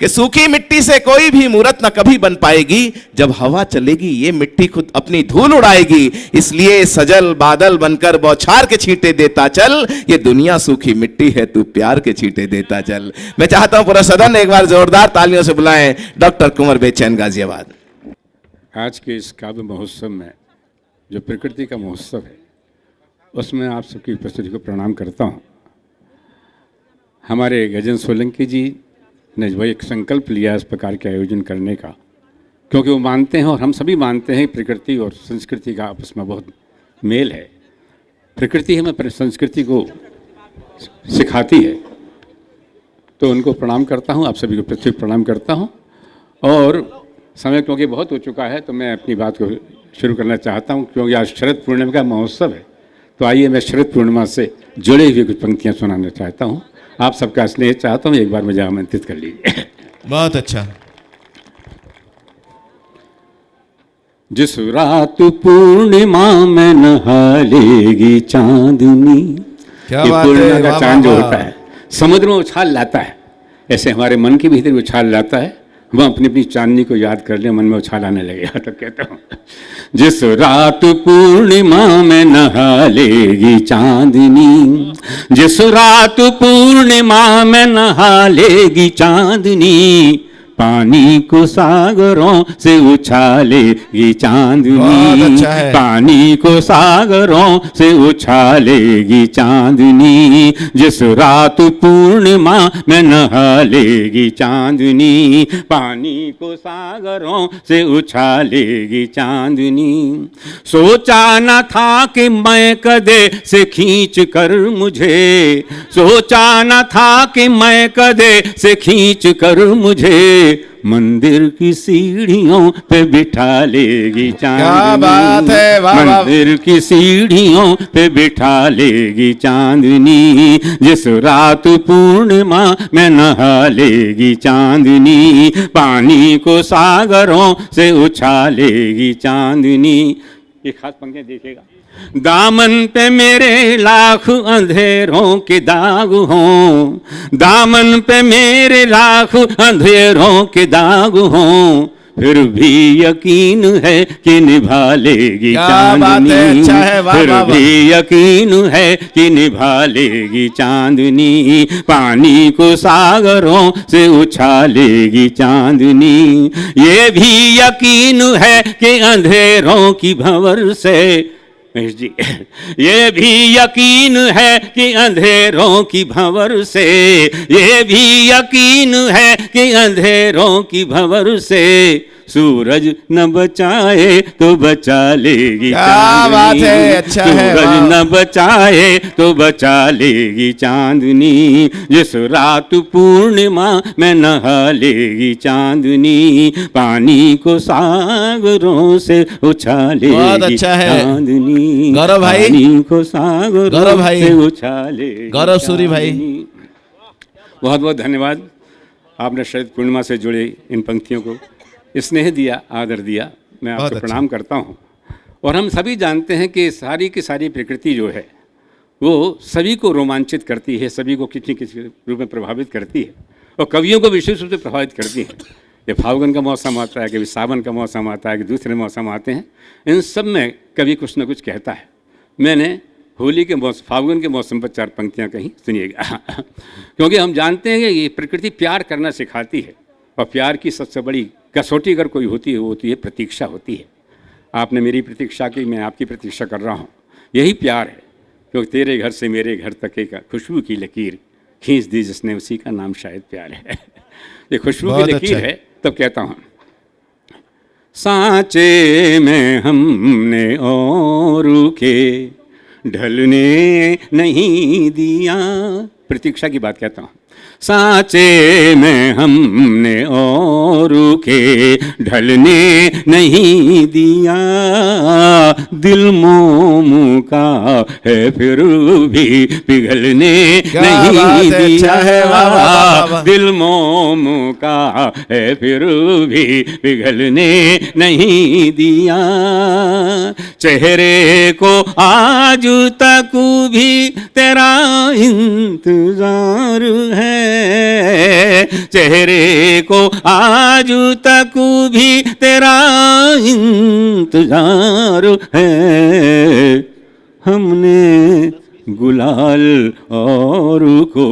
कि सूखी मिट्टी से कोई भी मूर्त न कभी बन पाएगी, जब हवा चलेगी ये मिट्टी खुद अपनी धूल उड़ाएगी। इसलिए सजल बादल बनकर बौछार के छींटे देता चल, ये दुनिया सूखी मिट्टी है तू प्यार के छींटे देता चल। मैं चाहता हूं पूरा सदन एक बार जोरदार तालियों से बुलाएं डॉक्टर कुंवर बेचैन गाजियाबाद। आज के इस काव्य महोत्सव में जो प्रकृति का महोत्सव है, उसमें आप सबकी उपस्थिति को प्रणाम करता हूँ। हमारे गजेंद्र सोलंकी जी ने जो एक संकल्प लिया इस प्रकार के आयोजन करने का, क्योंकि वो मानते हैं और हम सभी मानते हैं प्रकृति और संस्कृति का आपस में बहुत मेल है। प्रकृति हमें संस्कृति को सिखाती है, तो उनको प्रणाम करता हूँ, आप सभी को प्रत्येक प्रणाम करता हूँ। और समय क्योंकि बहुत हो चुका है तो मैं अपनी बात को शुरू करना चाहता हूँ, क्योंकि आज शरद पूर्णिमा का महोत्सव है। तो आइए मैं शरद पूर्णिमा से जुड़े हुए कुछ पंक्तियाँ सुनाना चाहता हूँ। आप सबका स्नेह चाहता हूँ, एक बार मुझे आमंत्रित कर लीजिए। बहुत अच्छा। जिस रात पूर्णिमा में नहालेगी चांदनी, क्या ये बात पूर्णिमा है, का वाह, चांद जो वाह, होता है समुद्र में उछाल लाता है, ऐसे हमारे मन के भीतर उछाल लाता है। वह अपनी अपनी चांदनी को याद कर ले, मन में उछाल आने लगेगा। तो कहता हूँ, जिस रात पूर्णिमा में नहालेगी चांदनी, जिस रात पूर्णिमा में नहालेगी चांदनी, पानी को सागरों से उछालेगी चांदनी, अच्छा है। पानी को सागरों से उछालेगी चांदनी, जिस रात पूर्णिमा में नहालेगी चांदनी, पानी को सागरों से उछालेगी चांदनी। सोचा न था कि मैं कदे से खींच कर मुझे, सोचा न था कि मैं कदे से खींच कर मुझे मंदिर की सीढ़ियों पे बिठा लेगी चांदनी। क्या बात है, वाह वाह। मंदिर की सीढ़ियों पे बिठा लेगी चांदनी, जिस रात पूर्णिमा में नहा लेगी चांदनी, पानी को सागरों से उछालेगी चांदनी। ये खास पंक्तियां देखिएगा। दामन पे मेरे लाख अंधेरों के दाग हों, दामन पे मेरे लाख अंधेरों के दाग हों, फिर भी यकीन है कि निभा लेगी चांदनी। अच्छा है, वाह, फिर वाह, वाह। भी यकीन है कि निभा लेगी चांदनी, पानी को सागरों से उछालेगी चांदनी। ये भी यकीन है कि अंधेरों की भंवर से, महेश जी, ये भी यकीन है कि अंधेरों की भंवर से, ये भी यकीन है कि अंधेरों की भंवर से सूरज न बचाए तो बचा लेगी क्या बात चांदनी। है, अच्छा है, सूरज वाह। न बचाए तो बचा लेगी चांदनी, जिस रात पूर्णिमा में नहा लेगी चांदनी, पानी को सागरों से उछालेगी बहुत अच्छा है। चांदनी। गौरव भाई। पानी को सागरों गौरव भाई। से उछालेगी गौरव सूरी भाई। चांदनी। बहुत बहुत धन्यवाद, आपने शरद पूर्णिमा से जुड़े इन पंक्तियों को स्नेह दिया, आदर दिया। मैं आपको अच्छा। प्रणाम करता हूँ। और हम सभी जानते हैं कि सारी की सारी प्रकृति जो है वो सभी को रोमांचित करती है, सभी को किसी किसी रूप में प्रभावित करती है, और कवियों को विशेष रूप से प्रभावित करती है। ये फाल्गुन का मौसम आता है, कभी सावन का मौसम आता है, कि दूसरे मौसम आते हैं, इन सब में कभी कुछ न कुछ कहता है। मैंने होली के मौसम, फाल्गुन के मौसम पर 4 पंक्तियाँ कहीं, सुनिएगा। क्योंकि हम जानते हैं कि ये प्रकृति प्यार करना सिखाती है, और प्यार की सबसे बड़ी कसौटी अगर कोई होती है वो होती है प्रतीक्षा होती है। आपने मेरी प्रतीक्षा की, मैं आपकी प्रतीक्षा कर रहा हूँ, यही प्यार है। क्योंकि तेरे घर से मेरे घर तक एक खुशबू की लकीर खींच दी जिसने, उसी का नाम शायद प्यार है। ये खुशबू की लकीर है। तब कहता हूँ, सांचे में हमने और के ढलने नहीं दिया, प्रतीक्षा की बात कहता हूँ। सांचे में हमने और और के ढलने नहीं दिया, दिल मोम का है फिर भी पिघलने नहीं दिया, दिल मोम का है फिर भी पिघलने नहीं दिया। चेहरे को आज तक भी तेरा इंतजार है, चेहरे को आज तक भी तेरा इंतजार है। हमने गुलाल और को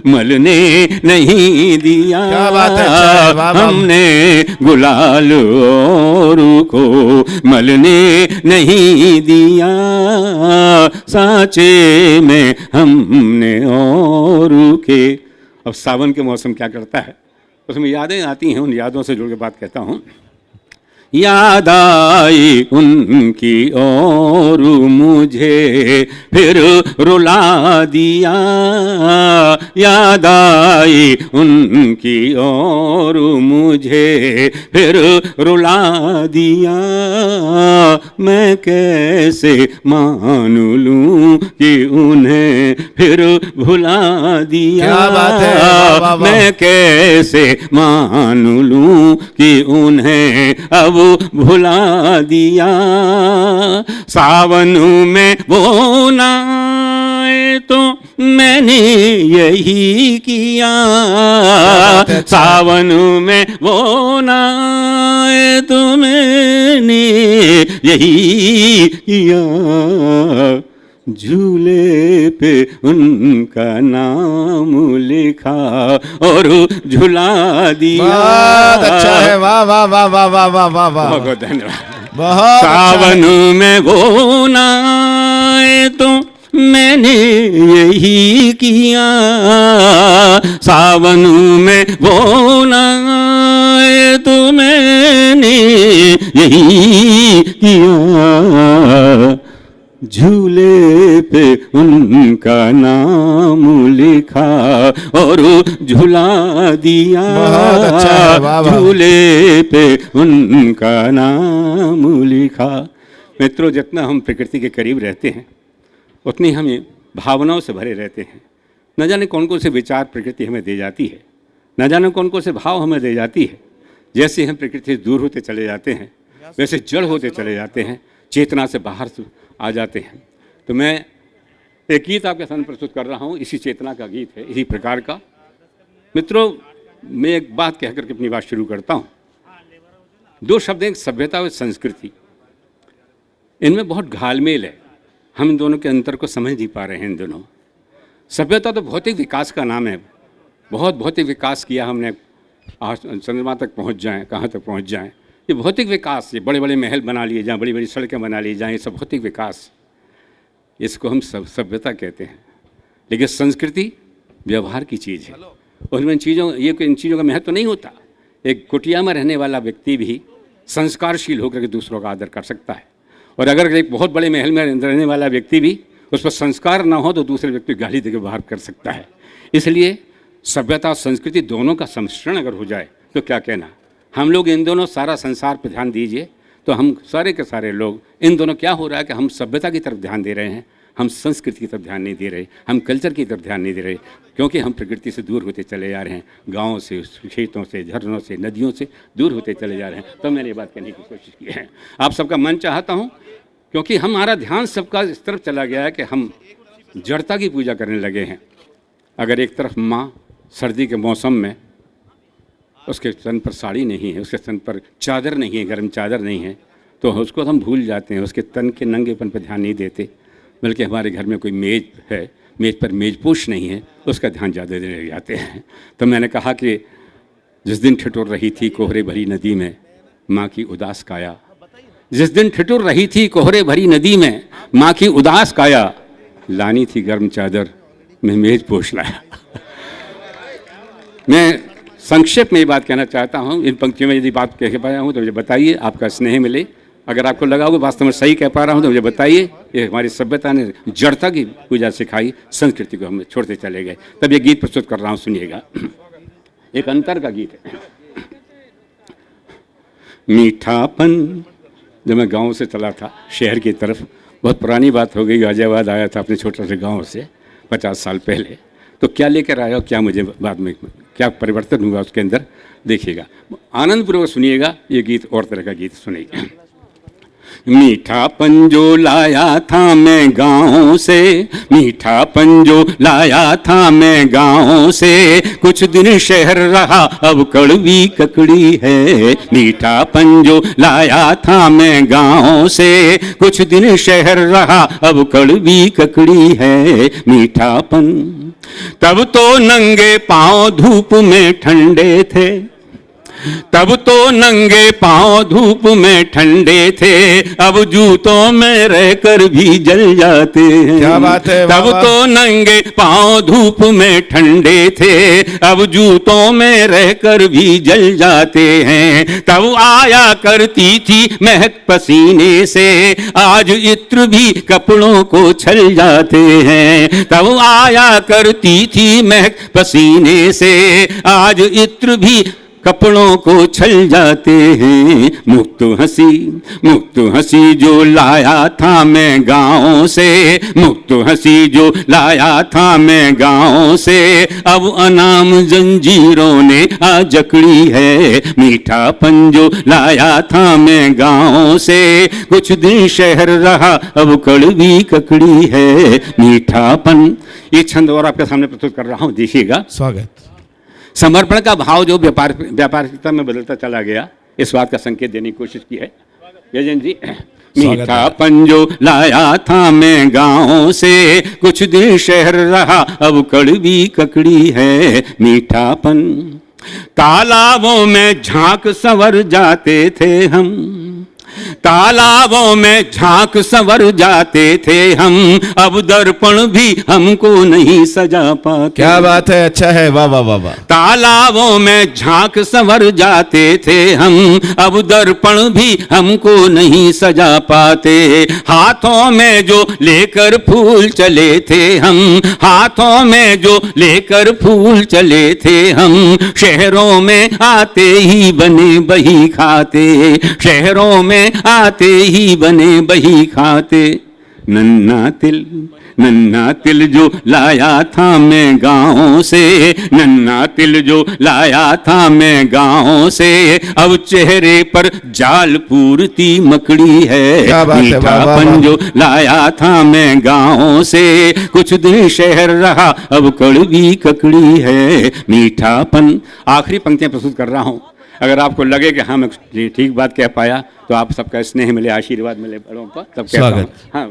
मलने नहीं दिया, क्या बात है, वाह, वाह। हमने गुलाल और को मलने नहीं दिया, साँचे में हमने और के। अब सावन के मौसम क्या करता है, उसमें यादें आती हैं, उन यादों से जुड़ के बात कहता हूँ। याद आई उनकी और मुझे फिर रुला दिया, याद आई उनकी और मुझे फिर रुला दिया। मैं कैसे मान लूं कि उन्हें फिर भुला दिया, क्या बात है, वाह, वाह, वाह। मैं कैसे मान लूं कि उन्हें अब भुला दिया। सावन में वो नाए तो मैंने यही किया, सावन में वो नाए तो मैंने यही किया। झूले पे उनका नाम लिखा और झुला दिया। बहुत अच्छा है, वाह वाह वाह वाह वाह वाह वाह वाह, बहुत बहुत धन्यवाद। बहुत सावन में वो नाए तो मैंने यही किया, सावन में वो नाए तो मैंने यही किया। झूले पे उनका नाम लिखा और झुला दिया, बहुत अच्छा है, वाह वाह। झूले पे उनका नाम लिखा। मित्रों, जितना हम प्रकृति के करीब रहते हैं उतनी हम भावनाओं से भरे रहते हैं। न जाने कौन कौन से विचार प्रकृति हमें दे जाती है, न जाने कौन कौन से भाव हमें दे जाती है। जैसे हम प्रकृति से दूर होते चले जाते हैं वैसे जड़ होते चले जाते हैं, चेतना से बाहर आ जाते हैं। तो मैं एक गीत आपके सामने प्रस्तुत कर रहा हूँ, इसी चेतना का गीत है, इसी प्रकार का। मित्रों, मैं एक बात कह करके अपनी बात शुरू करता हूँ। दो शब्द हैं, सभ्यता और संस्कृति। इनमें बहुत घालमेल है, हम इन दोनों के अंतर को समझ नहीं पा रहे हैं। इन दोनों, सभ्यता तो भौतिक विकास का नाम है, बहुत भौतिक विकास किया हमने, आज चंद्रमा तक पहुँच जाएँ, कहाँ तक पहुँच जाएँ। ये भौतिक विकास, ये बड़े बड़े महल बना लिए जाएँ, बड़ी बड़ी सड़कें बना ली जाएँ, ये सब भौतिक विकास, इसको हम सभ्यता कहते हैं। लेकिन संस्कृति व्यवहार की चीज़ है, और इन चीज़ों का महत्व नहीं होता। एक कुटिया में रहने वाला व्यक्ति भी संस्कारशील होकर के दूसरों का आदर कर सकता है, और अगर एक बहुत बड़े महल में रहने वाला व्यक्ति भी उस पर संस्कार ना हो तो दूसरे व्यक्ति गाली देकर बाहर कर सकता है। इसलिए सभ्यता और संस्कृति दोनों का सम्मिश्रण अगर हो जाए तो क्या कहना। हम लोग इन दोनों, सारा संसार पर ध्यान दीजिए तो हम सारे के सारे लोग, इन दोनों क्या हो रहा है कि हम सभ्यता की तरफ ध्यान दे रहे हैं, हम संस्कृति की तरफ ध्यान नहीं दे रहे, हम कल्चर की तरफ ध्यान नहीं दे रहे, क्योंकि हम प्रकृति से दूर होते चले जा रहे हैं, गाँव से, खेतों से, झरनों से, नदियों से दूर होते चले जा रहे हैं। तो मैंने ये बात कहने की कोशिश की है। आप सबका मन चाहता हूँ, क्योंकि हमारा ध्यान सबका इस तरफ चला गया है कि हम जड़ता की पूजा करने लगे हैं। अगर एक तरफ माँ सर्दी के मौसम में उसके तन पर साड़ी नहीं है, उसके तन पर चादर नहीं है, गर्म चादर नहीं है, तो उसको हम भूल जाते हैं, उसके तन के नंगेपन पर ध्यान नहीं देते। बल्कि हमारे घर में कोई मेज है, मेज पर मेजपोश नहीं है, उसका ध्यान ज़्यादा देने लग जाते हैं। तो मैंने कहा कि जिस दिन ठिठुर रही थी कोहरे भरी नदी में माँ की उदास काया, जिस दिन ठिठुर रही थी कोहरे भरी नदी में माँ की उदास काया, लानी थी गर्म चादर मैं मेजपोश लाया। मैं संक्षेप में ये बात कहना चाहता हूँ। इन पंक्तियों में यदि बात कह पाया हूँ तो मुझे बताइए, आपका स्नेह मिले। अगर आपको लगा होगा वास्तव में सही कह पा रहा हूँ तो मुझे बताइए। ये हमारी सभ्यता ने जड़ता की पूजा सिखाई, संस्कृति को हम छोड़ते चले गए। तब ये गीत प्रस्तुत कर रहा हूँ, सुनिएगा। एक अंतर का गीत है। मीठापन। जब मैं गांव से चला था शहर की तरफ, बहुत पुरानी बात हो गई, गाजियाबाद आया था अपने छोटे से गांव से 50 साल पहले, तो क्या लेकर आया और क्या मुझे बाद में क्या परिवर्तन हुआ उसके अंदर देखिएगा। आनंदपूर्वक सुनिएगा, ये गीत और तरह का गीत सुनिएगा। मीठापन जो लाया था मैं गाँव से, मीठापन जो लाया था मैं गाँव से, कुछ दिन शहर रहा अब कड़वी ककड़ी है। मीठापन जो लाया था मैं गाँव से, कुछ दिन शहर रहा अब कड़वी ककड़ी है। मीठापन। तब तो नंगे पाँव धूप में ठंडे थे, तब तो नंगे पाँव धूप में ठंडे थे, अब जूतों में रहकर भी जल जाते हैं। क्या बात है, तब तो नंगे पाँव धूप में ठंडे थे, अब जूतों में रहकर भी जल जाते हैं। तब आया करती थी महक पसीने से, आज इत्र भी कपड़ों को छल जाते हैं। तब आया करती थी महक पसीने से, आज इत्र भी कपड़ों को छल जाते हैं। मुक्त हंसी जो लाया था मैं गाँव से, मुक्त हंसी जो लाया था मैं गाँव से, अब अनाम जंजीरों ने आ जकड़ी है। मीठापन जो लाया था मैं गाँव से, कुछ दिन शहर रहा अब कड़वी ककड़ी है। मीठापन। ये छंद और आपके सामने प्रस्तुत कर रहा हूँ, देखिएगा। स्वागत। समर्पण का भाव जो व्यापारिकता में बदलता चला गया, इस बात का संकेत देने की कोशिश की है गजन जी। मीठापन जो लाया था मैं गाँव से, कुछ दिन शहर रहा अब कड़वी ककड़ी है। मीठापन। तालाबों में झांक संवर जाते थे हम, तालाबों में झांक संवर जाते थे हम, अब दर्पण भी हमको नहीं सजा पाते। क्या बात है, अच्छा है, वाह वाह वाह वाह। तालाबों में झांक संवर जाते थे हम, अब दर्पण भी हमको नहीं सजा पाते। हाथों में जो लेकर फूल चले थे हम, हाथों में जो लेकर फूल चले थे हम, शहरों में आते ही बने बही खाते, शहरों में आते ही बने बही खाते। नन्ना तिल जो लाया था मैं गाँव से, नन्ना तिल जो लाया था मैं गाँव से, अब चेहरे पर जाल पूरती मकड़ी है। मीठापन जो लाया था मैं गाँव से, कुछ दिन शहर रहा अब कड़वी ककड़ी है। मीठापन। आखिरी पंक्तियां प्रस्तुत कर रहा हूँ, अगर आपको लगे कि हाँ मैं ठीक बात कह पाया तो आप सबका स्नेह मिले, आशीर्वाद मिले बड़ों का, तब कहता हूँ। हाँ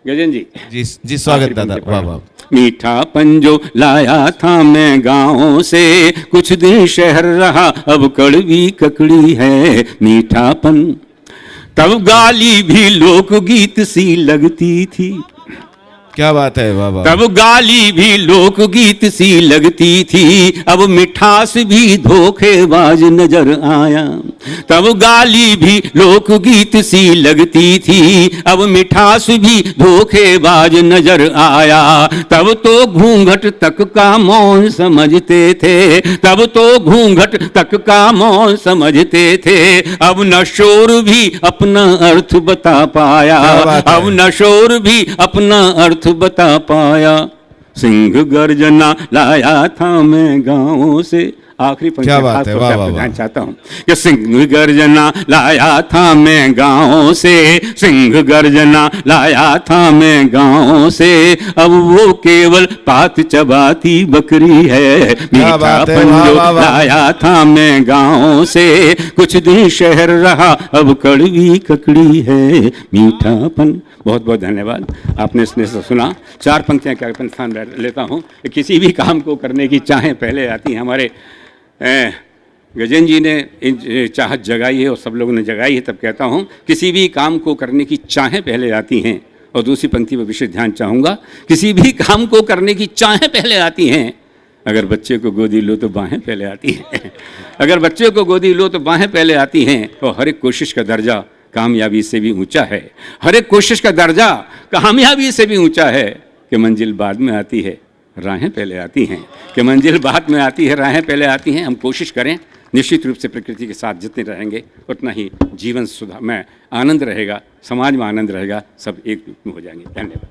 गजन जी स्वागत दादा, वाह वाह। मीठापन जो लाया था मैं गाँव से, कुछ दिन शहर रहा अब कड़वी ककड़ी है। मीठापन। तब गाली भी लोकगीत सी लगती थी, क्या बात है, वाह वाह। तब गाली भी लोकगीत सी लगती थी, अब मिठास भी धोखेबाज नजर आया। तब गाली भी लोकगीत सी लगती थी, अब मिठास भी धोखेबाज नजर आया। तब तो घूंघट तक का मौन समझते थे, तब तो घूंघट तक का मौन समझते थे, अब न शोर भी अपना अर्थ बता पाया, अब न शोर भी अपना अर्थ बता पाया। सिंह गर्जना लाया था मैं गाँव से। आखिरी पंक्ति खास तौर पे आपको ध्यान चाहता हूँ कि सिंह गर्जना लाया था मैं गाँव से, सिंह गर्जना लाया था मैं गाँव से, अब वो केवल पात चबाती बकरी है। मीठापन जो लाया था मैं गाँव से, कुछ दिन शहर रहा अब कड़वी ककड़ी है। मीठापन। बहुत बहुत धन्यवाद, आपने स्नेह से सुना। 4 पंक्तियाँ क्या स्थान लेता हूँ। किसी भी काम को करने की चाहें पहले आती हैं। हमारे गजन जी ने चाहत जगाई है और सब लोगों ने जगाई है, तब कहता हूँ किसी भी काम को करने की चाहें पहले आती हैं। और दूसरी पंक्ति पर विशेष ध्यान चाहूँगा, किसी भी काम को करने की चाहें पहले आती हैं, अगर बच्चे को गोदी लो तो बाहें पहले आती हैं। अगर बच्चे को गोदी लो तो बाहें पहले आती हैं। और हर एक कोशिश का दर्जा कामयाबी से भी ऊंचा है, हर एक कोशिश का दर्जा कामयाबी से भी ऊंचा है। कि मंजिल बाद में आती है, राहें पहले आती हैं। कि मंजिल बाद में आती है, राहें पहले आती हैं। हम कोशिश करें निश्चित रूप से प्रकृति के साथ जितने रहेंगे उतना ही जीवन सुधा में आनंद रहेगा, समाज में आनंद रहेगा, सब एक रूप में हो जाएंगे। धन्यवाद।